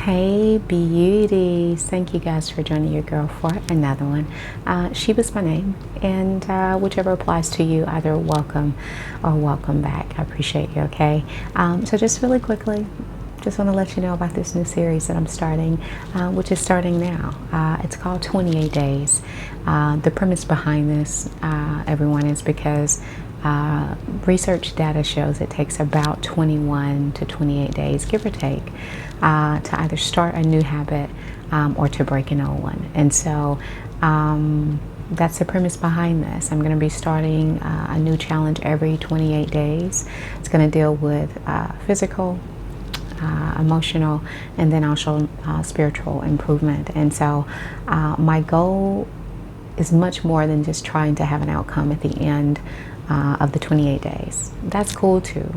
Hey beauties, thank you guys for joining your girl for another one. She was my name, and whichever applies to you, either welcome or welcome back. I appreciate you. Okay, so just really quickly, just want to let you know about this new series that I'm starting, which is starting now. It's called 28 Days. The premise behind this, everyone, is because research data shows it takes about 21 to 28 days, give or take, to either start a new habit or to break an old one. And so that's the premise behind this. I'm going to be starting a new challenge every 28 days. It's going to deal with physical, emotional, and then also spiritual improvement. And so my goal is much more than just trying to have an outcome at the end of the 28 days. That's cool too,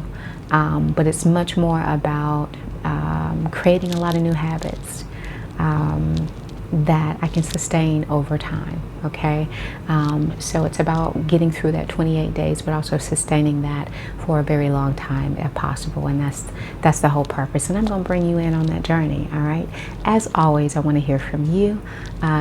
but it's much more about creating a lot of new habits that I can sustain over time. Okay, so it's about getting through that 28 days, but also sustaining that for a very long time if possible, and that's the whole purpose. And I'm going to bring you in on that journey. All right, as always, I want to hear from you.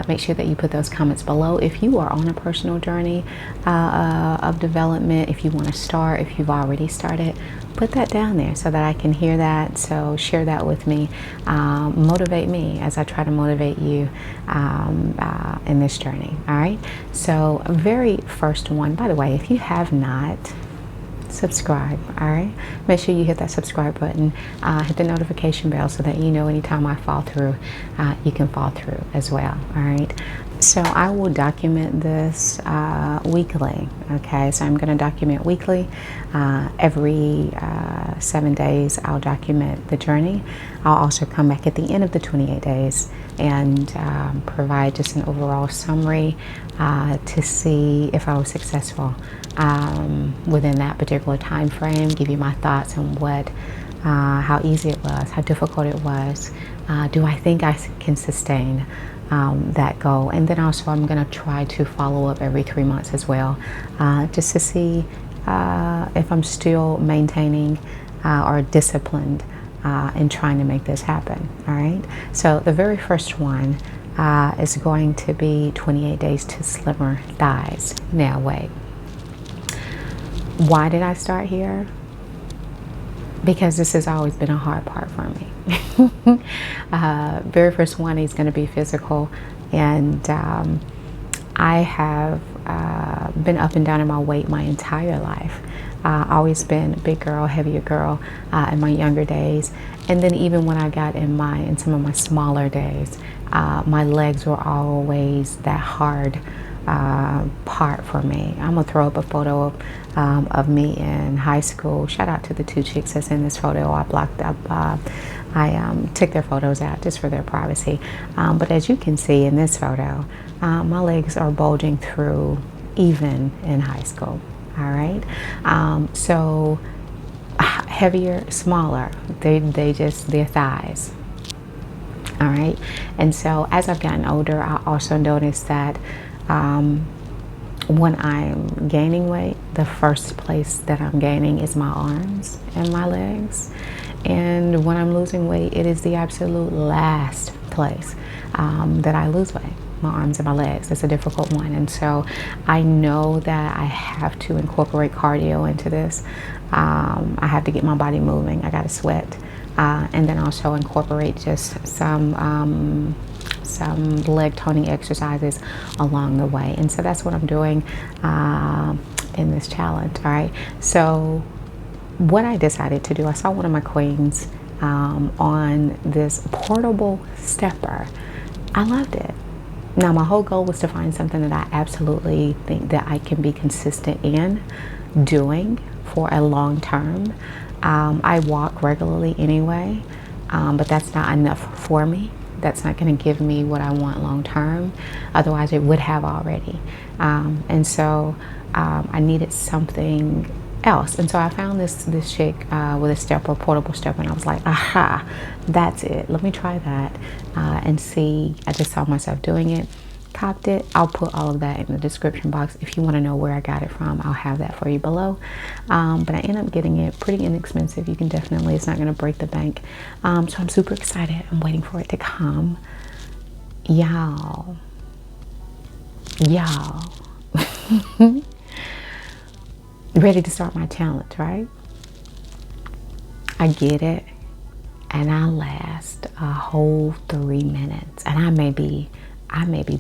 Make sure that you put those comments below if you are on a personal journey of development. If you want to start, if you've already started, put that down there so that I can hear that. So share that with me. Motivate me as I try to motivate you in this journey. All right, so very first one, by the way, if you have not subscribe, all right, make sure you hit that subscribe button, hit the notification bell so that you know anytime I fall through, you can fall through as well. All right, so I will document this weekly. Okay, so I'm going to document weekly. Every 7 days I'll document the journey. I'll also come back at the end of the 28 days and provide just an overall summary to see if I was successful within that particular time frame, give you my thoughts on how easy it was, how difficult it was. Do I think I can sustain that goal? And then also I'm going to try to follow up every 3 months as well, just to see if I'm still maintaining or disciplined in trying to make this happen. All right, so the very first one is going to be 28 days to slimmer thighs. Now wait, why did I start here? Because this has always been a hard part for me. Very first one is going to be physical, and I have been up and down in my weight my entire life. Always been a big girl, heavier girl in my younger days, and then even when I got in some of my smaller days, my legs were always that hard part for me. I'm gonna throw up a photo of me in high school. Shout out to the two chicks that's in this photo. I blocked up. I took their photos out just for their privacy. But as you can see in this photo, my legs are bulging through even in high school. All right. So heavier, smaller. Their thighs. All right. And so as I've gotten older, I also noticed that when I'm gaining weight, the first place that I'm gaining is my arms and my legs. And when I'm losing weight, it is the absolute last place that I lose weight, my arms and my legs. It's a difficult one. And so I know that I have to incorporate cardio into this. I have to get my body moving. I got to sweat. And then also incorporate just some leg toning exercises along the way. And so that's what I'm doing in this challenge. All right, so what I decided to do, I saw one of my queens on this portable stepper. I loved it. Now my whole goal was to find something that I absolutely think that I can be consistent in doing for a long term. I walk regularly anyway, but that's not enough for me. That's not going to give me what I want long term. Otherwise, it would have already. And so I needed something else. And so I found this chick with a stepper, portable stepper, and I was like, aha, that's it. Let me try that and see. I just saw myself doing it. copped it, I'll put all of that in the description box. If you want to know where I got it from, I'll have that for you below. But I ended up getting it pretty inexpensive. You can definitely, it's not going to break the bank. So I'm super excited. I'm waiting for it to come. Y'all. Ready to start my challenge, right? I get it. And I last a whole 3 minutes. And I may be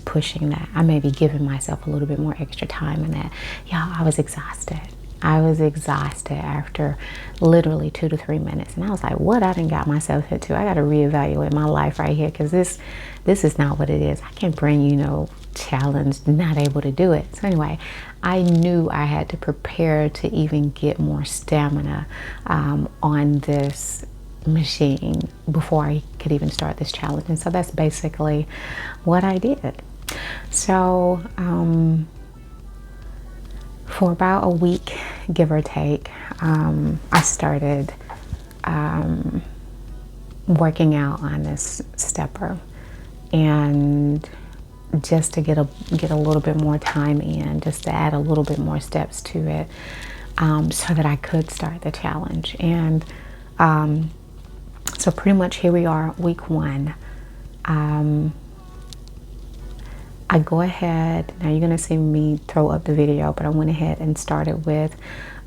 pushing that. I may be giving myself a little bit more extra time in that. Y'all, I was exhausted. I was exhausted after literally 2 to 3 minutes. And I was like, what I done got myself into? I got to reevaluate my life right here, because this is not what it is. I can't bring you no challenge, not able to do it. So anyway, I knew I had to prepare to even get more stamina on this machine before I could even start this challenge. And so that's basically what I did. So for about a week, give or take, I started working out on this stepper, and just to get a little bit more time in, just to add a little bit more steps to it, so that I could start the challenge. And so pretty much here we are, week 1. I go ahead, now you're going to see me throw up the video, but I went ahead and started with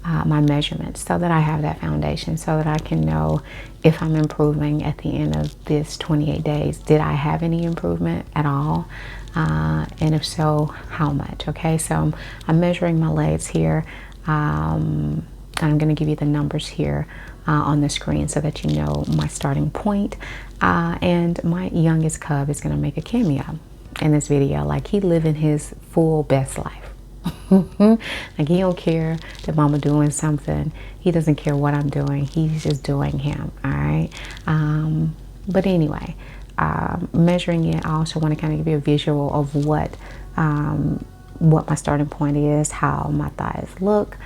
my measurements so that I have that foundation, so that I can know if I'm improving at the end of this 28 days. Did I have any improvement at all? And if so, how much? Okay, so I'm measuring my legs here. I'm going to give you the numbers here on the screen so that you know my starting point. And my youngest cub is going to make a cameo in this video. Like, he living his full best life. Like, he don't care that mama doing something. He doesn't care what I'm doing. He's just doing him. All right. But anyway, measuring it, I also want to kind of give you a visual of what my starting point is, how my thighs look,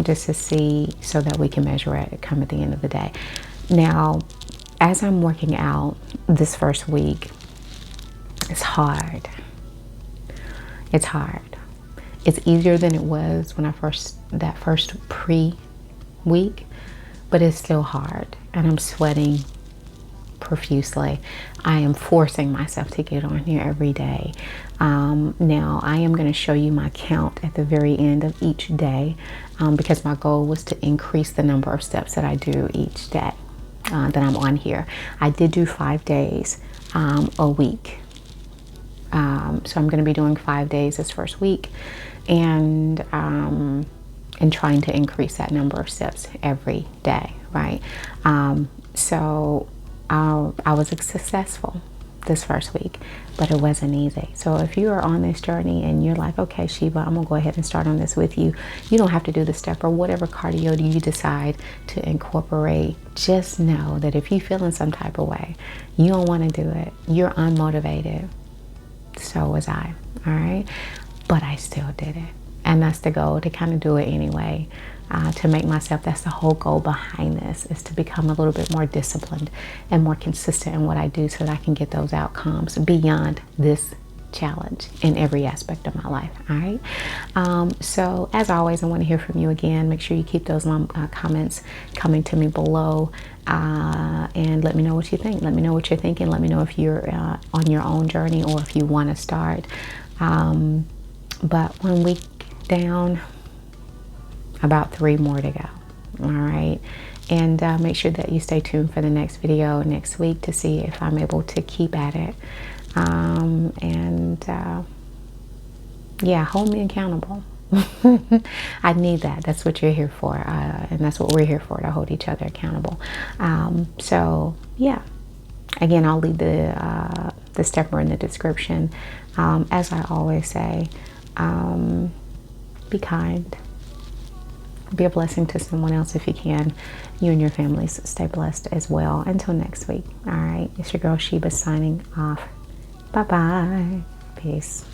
just to see, so that we can measure it come at the end of the day. Now, as I'm working out this first week, it's hard. It's hard. It's easier than it was when that first pre-week, but it's still hard, and I'm sweating profusely. I am forcing myself to get on here every day. Now I am going to show you my count at the very end of each day, because my goal was to increase the number of steps that I do each day that I'm on here. I did do 5 days a week. So I'm going to be doing 5 days this first week, and trying to increase that number of steps every day, right? So I was successful this first week, but it wasn't easy. So if you are on this journey and you're like, okay, Sheba, I'm gonna go ahead and start on this with you, you don't have to do the step or whatever cardio do you decide to incorporate. Just know that if you feel in some type of way, you don't want to do it, you're unmotivated. So was I. All right, but I still did it, and that's the goal, to kind of do it anyway, to make myself, that's the whole goal behind this, is to become a little bit more disciplined and more consistent in what I do, so that I can get those outcomes beyond this challenge in every aspect of my life. All right, so as always, I want to hear from you again. Make sure you keep those comments coming to me below, and let me know what you think. Let me know what you're thinking. Let me know if you're on your own journey, or if you want to start. But 1 week down, about 3 more to go. All right, and make sure that you stay tuned for the next video next week to see if I'm able to keep at it. Yeah, hold me accountable. I need that. That's what you're here for, and that's what we're here for, to hold each other accountable. So yeah, again, I'll leave the stepper in the description. As I always say, be kind, be a blessing to someone else if you can. You and your families stay blessed as well. Until next week. All right, it's your girl Sheba signing off. Bye bye. Peace.